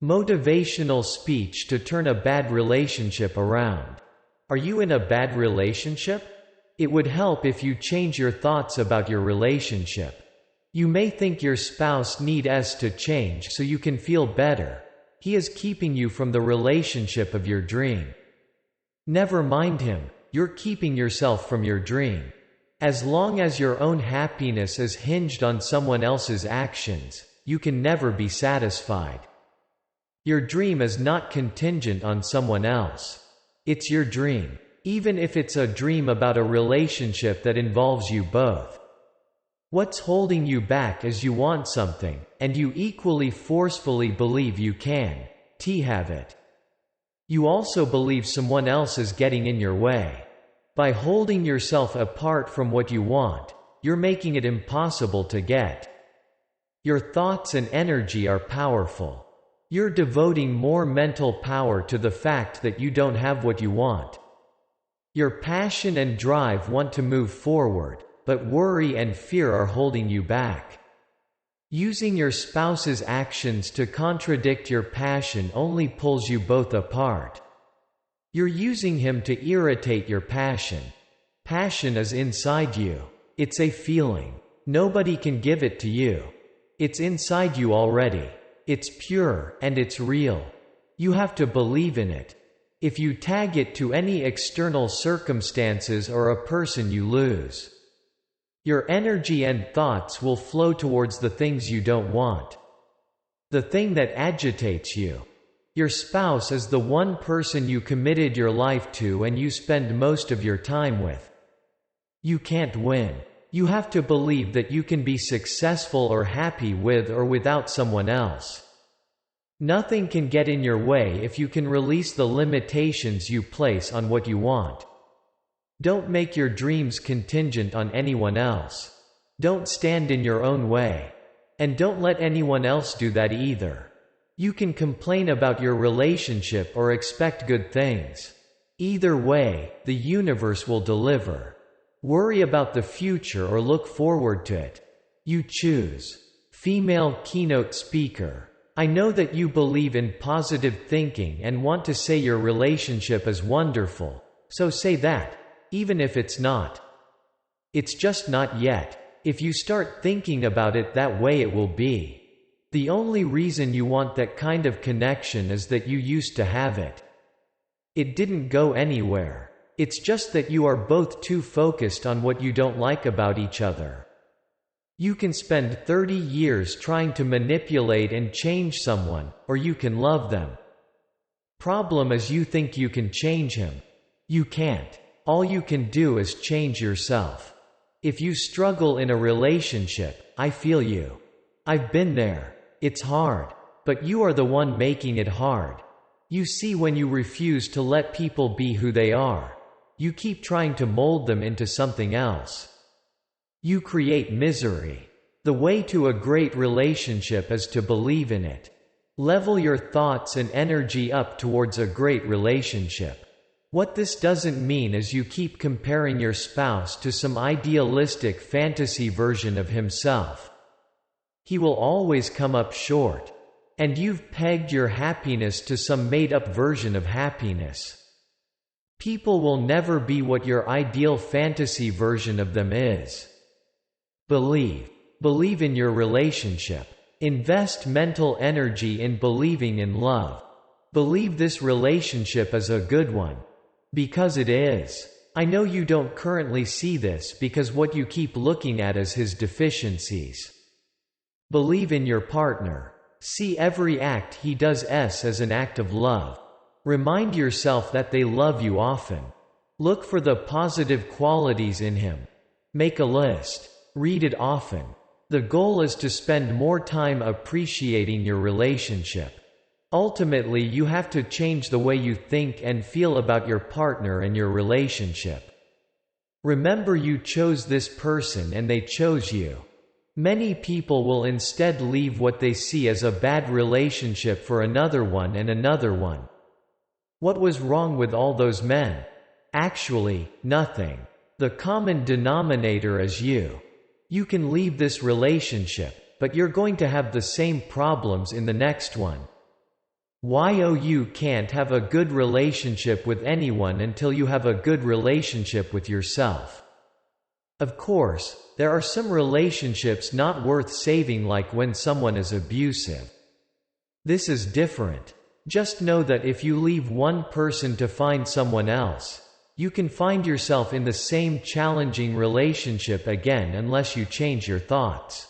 Motivational speech to turn a bad relationship around. Are you in a bad relationship? It would help if you change your thoughts about your relationship. You may think your spouse needs to change so you can feel better. He is keeping you from the relationship of your dream. Never mind him, you're keeping yourself from your dream. As long as your own happiness is hinged on someone else's actions, you can never be satisfied. Your dream is not contingent on someone else. It's your dream, even if it's a dream about a relationship that involves you both. What's holding you back is you want something, and you equally forcefully believe you can have it. You also believe someone else is getting in your way. By holding yourself apart from what you want, you're making it impossible to get. Your thoughts and energy are powerful. You're devoting more mental power to the fact that you don't have what you want. Your passion and drive want to move forward, but worry and fear are holding you back. Using your spouse's actions to contradict your passion only pulls you both apart. You're using him to irritate your passion. Passion is inside you. It's a feeling. Nobody can give it to you. It's inside you already. It's pure, and it's real. You have to believe in it. If you tag it to any external circumstances or a person, you lose. Your energy and thoughts will flow towards the things you don't want. The thing that agitates you. Your spouse is the one person you committed your life to and you spend most of your time with. You can't win. You have to believe that you can be successful or happy with or without someone else. Nothing can get in your way if you can release the limitations you place on what you want. Don't make your dreams contingent on anyone else. Don't stand in your own way. And don't let anyone else do that either. You can complain about your relationship or expect good things. Either way, the universe will deliver. Worry about the future or look forward to it. You choose. Female keynote speaker. I know that you believe in positive thinking and want to say your relationship is wonderful, so say that, even if it's not. It's just not yet. If you start thinking about it that way, it will be. The only reason you want that kind of connection is that you used to have it. It didn't go anywhere. It's just that you are both too focused on what you don't like about each other. You can spend 30 years trying to manipulate and change someone, or you can love them. Problem is you think you can change him. You can't. All you can do is change yourself. If you struggle in a relationship, I feel you. I've been there. It's hard. But you are the one making it hard. You see, when you refuse to let people be who they are, you keep trying to mold them into something else. You create misery. The way to a great relationship is to believe in it. Level your thoughts and energy up towards a great relationship. What this doesn't mean is you keep comparing your spouse to some idealistic fantasy version of himself. He will always come up short. And you've pegged your happiness to some made-up version of happiness. People will never be what your ideal fantasy version of them is. Believe in your relationship. Invest mental energy in believing in love. Believe this relationship is a good one. Because it is. I know you don't currently see this because what you keep looking at is his deficiencies. Believe in your partner. See every act he does as an act of love. Remind yourself that they love you often. Look for the positive qualities in him. Make a list. Read it often. The goal is to spend more time appreciating your relationship. Ultimately, you have to change the way you think and feel about your partner and your relationship. Remember, you chose this person and they chose you. Many people will instead leave what they see as a bad relationship for another one and another one. What was wrong with all those men? Actually, nothing. The common denominator is you. You can leave this relationship, but you're going to have the same problems in the next one. You can't have a good relationship with anyone until you have a good relationship with yourself. Of course, there are some relationships not worth saving, like when someone is abusive. This is different. Just know that if you leave one person to find someone else, you can find yourself in the same challenging relationship again unless you change your thoughts.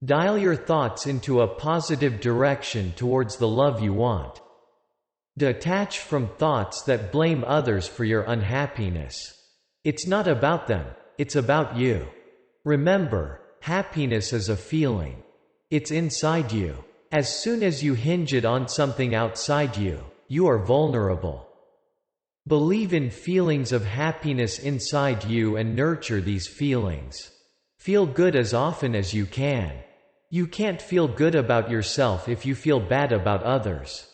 Dial your thoughts into a positive direction towards the love you want. Detach from thoughts that blame others for your unhappiness. It's not about them, it's about you. Remember, happiness is a feeling. It's inside you. As soon as you hinge it on something outside you, you are vulnerable. Believe in feelings of happiness inside you and nurture these feelings. Feel good as often as you can. You can't feel good about yourself if you feel bad about others.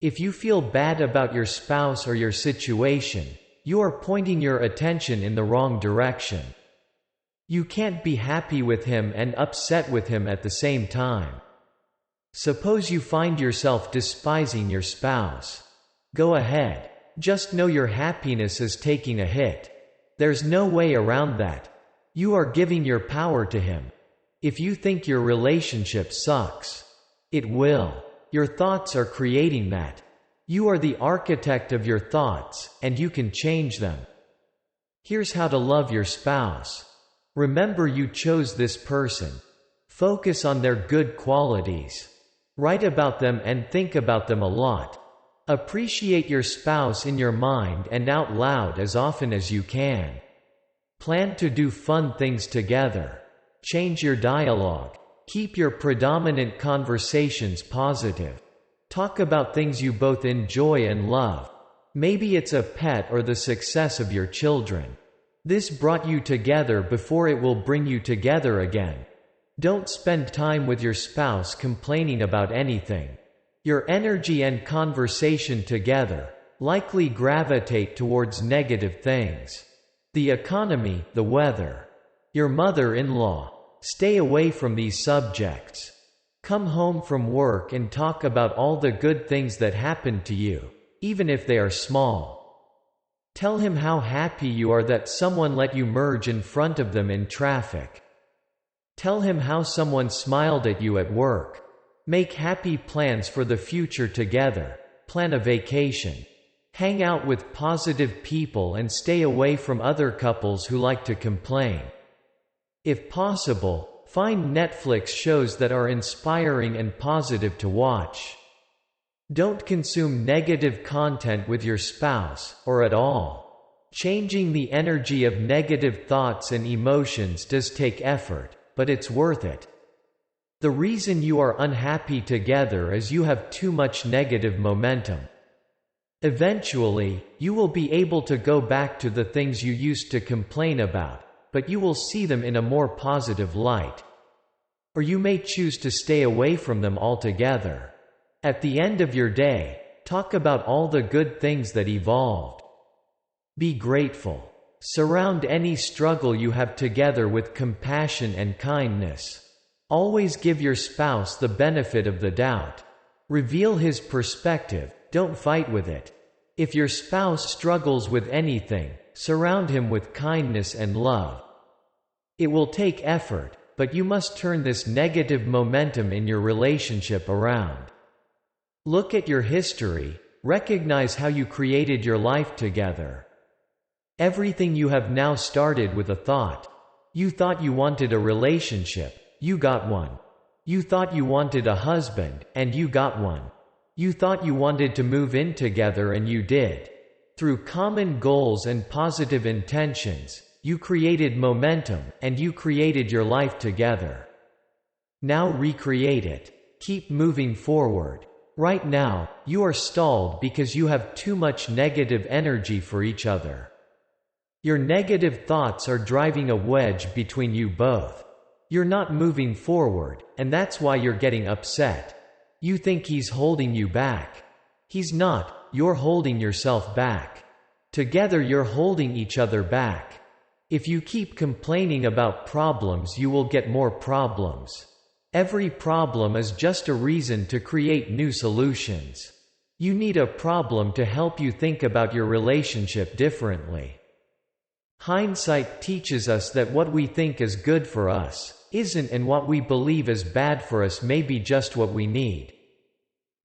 If you feel bad about your spouse or your situation, you are pointing your attention in the wrong direction. You can't be happy with him and upset with him at the same time. Suppose you find yourself despising your spouse. Go ahead. Just know your happiness is taking a hit. There's no way around that. You are giving your power to him. If you think your relationship sucks, it will. Your thoughts are creating that. You are the architect of your thoughts, and you can change them. Here's how to love your spouse. Remember, you chose this person. Focus on their good qualities. Write about them and think about them a lot. Appreciate your spouse in your mind and out loud as often as you can. Plan to do fun things together. Change your dialogue. Keep your predominant conversations positive. Talk about things you both enjoy and love. Maybe it's a pet or the success of your children. This brought you together before it will bring you together again. Don't spend time with your spouse complaining about anything. Your energy and conversation together likely gravitate towards negative things. The economy, the weather, your mother-in-law. Stay away from these subjects. Come home from work and talk about all the good things that happened to you, even if they are small. Tell him how happy you are that someone let you merge in front of them in traffic. Tell him how someone smiled at you at work. Make happy plans for the future together. Plan a vacation. Hang out with positive people and stay away from other couples who like to complain. If possible, find Netflix shows that are inspiring and positive to watch. Don't consume negative content with your spouse, or at all. Changing the energy of negative thoughts and emotions does take effort, but it's worth it. The reason you are unhappy together is you have too much negative momentum. Eventually, you will be able to go back to the things you used to complain about, but you will see them in a more positive light. Or you may choose to stay away from them altogether. At the end of your day, talk about all the good things that evolved. Be grateful. Surround any struggle you have together with compassion and kindness. Always give your spouse the benefit of the doubt. Reveal his perspective, don't fight with it. If your spouse struggles with anything, surround him with kindness and love. It will take effort, but you must turn this negative momentum in your relationship around. Look at your history, recognize how you created your life together. Everything you have now started with a thought. You thought you wanted a relationship, you got one. You thought you wanted a husband, and you got one. You thought you wanted to move in together, and you did. Through common goals and positive intentions, you created momentum, and you created your life together. Now recreate it. Keep moving forward. Right now, you are stalled because you have too much negative energy for each other. Your negative thoughts are driving a wedge between you both. You're not moving forward, and that's why you're getting upset. You think he's holding you back. He's not, you're holding yourself back. Together you're holding each other back. If you keep complaining about problems, you will get more problems. Every problem is just a reason to create new solutions. You need a problem to help you think about your relationship differently. Hindsight teaches us that what we think is good for us isn't, and what we believe is bad for us may be just what we need.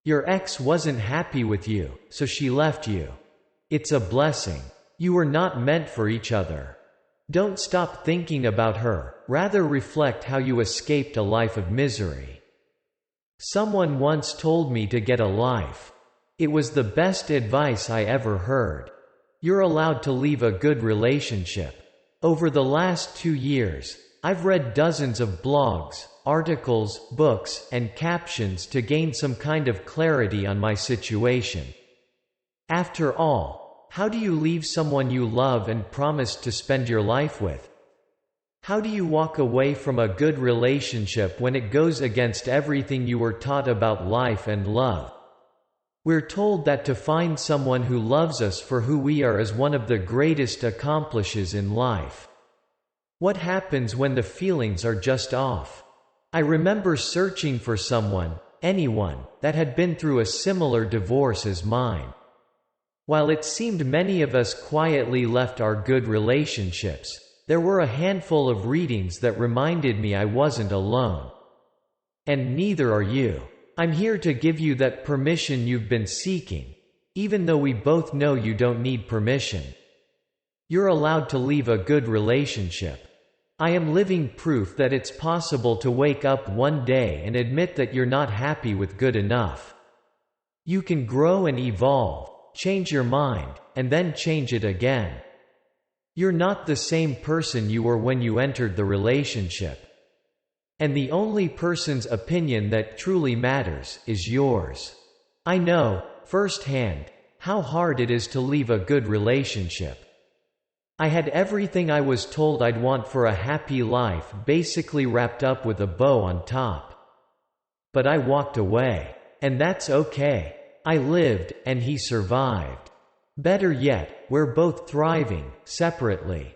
Your ex wasn't happy with you, so she left you. It's a blessing. You were not meant for each other. Don't stop thinking about her, rather reflect how you escaped a life of misery. Someone once told me to get a life. It was the best advice I ever heard. You're allowed to leave a good relationship. Over the last 2 years, I've read dozens of blogs, articles, books, and captions to gain some kind of clarity on my situation. After all, how do you leave someone you love and promised to spend your life with? How do you walk away from a good relationship when it goes against everything you were taught about life and love? We're told that to find someone who loves us for who we are is one of the greatest accomplishes in life. What happens when the feelings are just off? I remember searching for someone, anyone, that had been through a similar divorce as mine. While it seemed many of us quietly left our good relationships, there were a handful of readings that reminded me I wasn't alone. And neither are you. I'm here to give you that permission you've been seeking, even though we both know you don't need permission. You're allowed to leave a good relationship. I am living proof that it's possible to wake up one day and admit that you're not happy with good enough. You can grow and evolve, change your mind, and then change it again. You're not the same person you were when you entered the relationship. And the only person's opinion that truly matters is yours. I know, firsthand, how hard it is to leave a good relationship. I had everything I was told I'd want for a happy life basically wrapped up with a bow on top. But I walked away. And that's okay. I lived, and he survived. Better yet, we're both thriving, separately.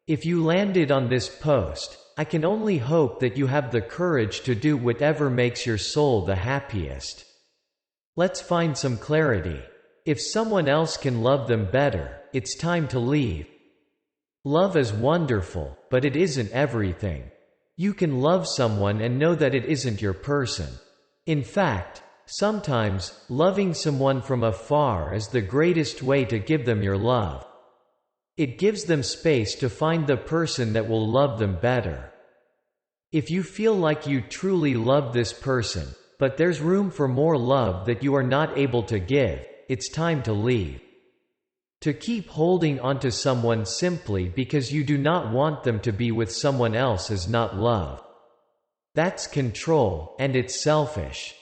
If you landed on this post, I can only hope that you have the courage to do whatever makes your soul the happiest. Let's find some clarity. If someone else can love them better, it's time to leave. Love is wonderful, but it isn't everything. You can love someone and know that it isn't your person. In fact, sometimes, loving someone from afar is the greatest way to give them your love. It gives them space to find the person that will love them better. If you feel like you truly love this person, but there's room for more love that you are not able to give, it's time to leave. To keep holding onto someone simply because you do not want them to be with someone else is not love. That's control, and it's selfish.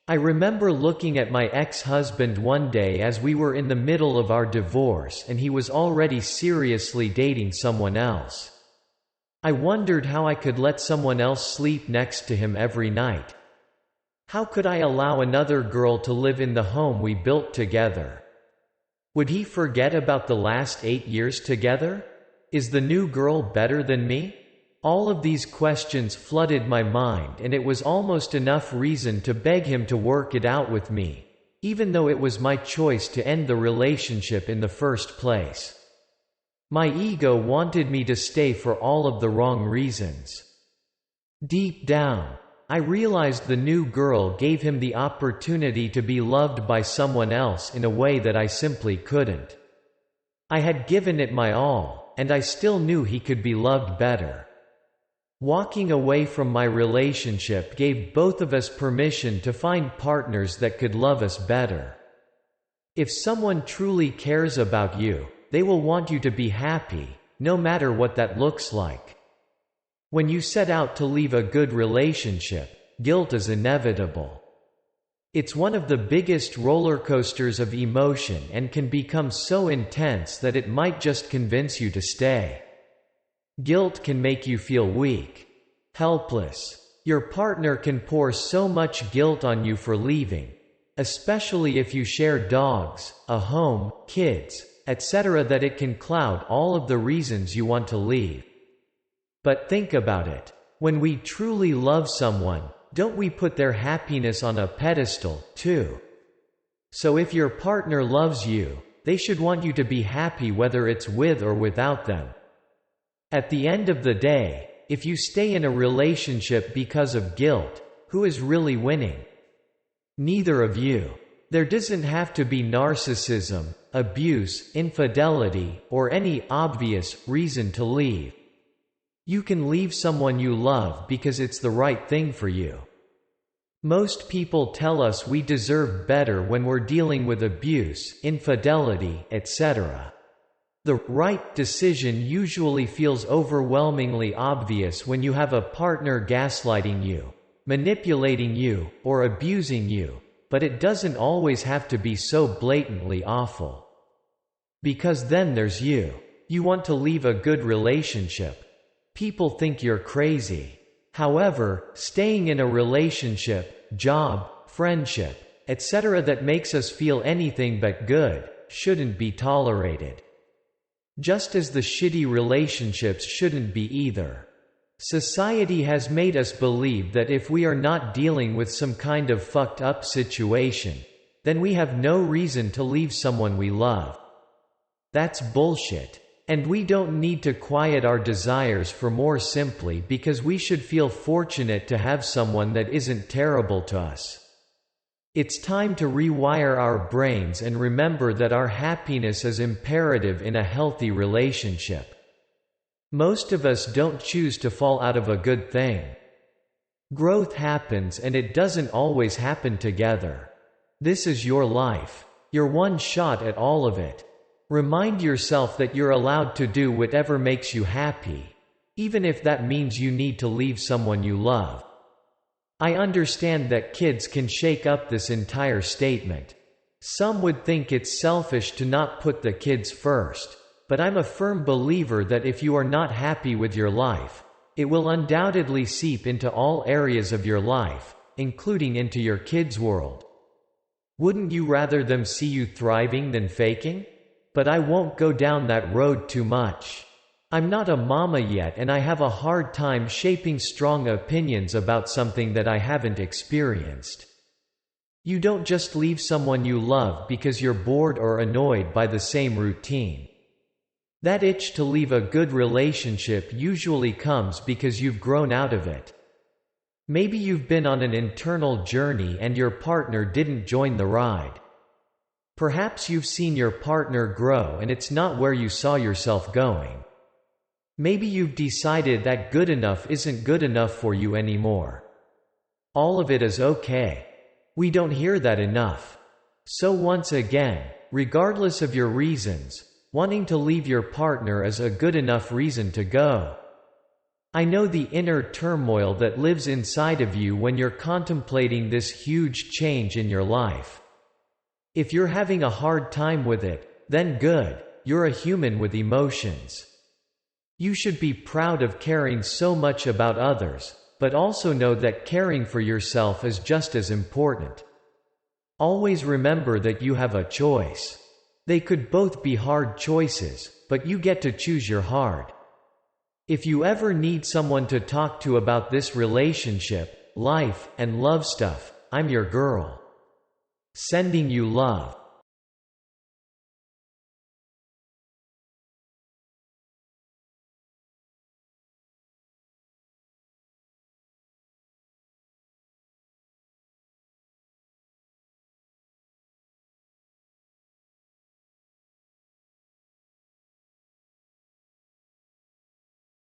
I remember looking at my ex-husband one day as we were in the middle of our divorce and he was already seriously dating someone else. I wondered how I could let someone else sleep next to him every night. How could I allow another girl to live in the home we built together? Would he forget about the last 8 years together? Is the new girl better than me? All of these questions flooded my mind, and it was almost enough reason to beg him to work it out with me, even though it was my choice to end the relationship in the first place. My ego wanted me to stay for all of the wrong reasons. Deep down, I realized the new girl gave him the opportunity to be loved by someone else in a way that I simply couldn't. I had given it my all, and I still knew he could be loved better. Walking away from my relationship gave both of us permission to find partners that could love us better. If someone truly cares about you, they will want you to be happy, no matter what that looks like. When you set out to leave a good relationship, guilt is inevitable. It's one of the biggest roller coasters of emotion and can become so intense that it might just convince you to stay. Guilt can make you feel weak, helpless. Your partner can pour so much guilt on you for leaving, especially if you share dogs, a home, kids, etc., that it can cloud all of the reasons you want to leave. But think about it. When we truly love someone, don't we put their happiness on a pedestal, too? So if your partner loves you, they should want you to be happy whether it's with or without them. At the end of the day, if you stay in a relationship because of guilt, who is really winning? Neither of you. There doesn't have to be narcissism, abuse, infidelity, or any obvious reason to leave. You can leave someone you love because it's the right thing for you. Most people tell us we deserve better when we're dealing with abuse, infidelity, etc. The right decision usually feels overwhelmingly obvious when you have a partner gaslighting you, manipulating you, or abusing you, but it doesn't always have to be so blatantly awful. Because then there's you. You want to leave a good relationship. People think you're crazy. However, staying in a relationship, job, friendship, etc. that makes us feel anything but good, shouldn't be tolerated. Just as the shitty relationships shouldn't be either. Society has made us believe that if we are not dealing with some kind of fucked up situation, then we have no reason to leave someone we love. That's bullshit. And we don't need to quiet our desires for more simply because we should feel fortunate to have someone that isn't terrible to us. It's time to rewire our brains and remember that our happiness is imperative in a healthy relationship. Most of us don't choose to fall out of a good thing. Growth happens and it doesn't always happen together. This is your life. You're one shot at all of it. Remind yourself that you're allowed to do whatever makes you happy, even if that means you need to leave someone you love. I understand that kids can shake up this entire statement. Some would think it's selfish to not put the kids first, but I'm a firm believer that if you are not happy with your life, it will undoubtedly seep into all areas of your life, including into your kids' world. Wouldn't you rather them see you thriving than faking? But I won't go down that road too much. I'm not a mama yet and I have a hard time shaping strong opinions about something that I haven't experienced. You don't just leave someone you love because you're bored or annoyed by the same routine. That itch to leave a good relationship usually comes because you've grown out of it. Maybe you've been on an internal journey and your partner didn't join the ride. Perhaps you've seen your partner grow and it's not where you saw yourself going. Maybe you've decided that good enough isn't good enough for you anymore. All of it is okay. We don't hear that enough. So once again, regardless of your reasons, wanting to leave your partner is a good enough reason to go. I know the inner turmoil that lives inside of you when you're contemplating this huge change in your life. If you're having a hard time with it, then good, you're a human with emotions. You should be proud of caring so much about others, but also know that caring for yourself is just as important. Always remember that you have a choice. They could both be hard choices, but you get to choose your hard. If you ever need someone to talk to about this relationship, life, and love stuff, I'm your girl. Sending you love.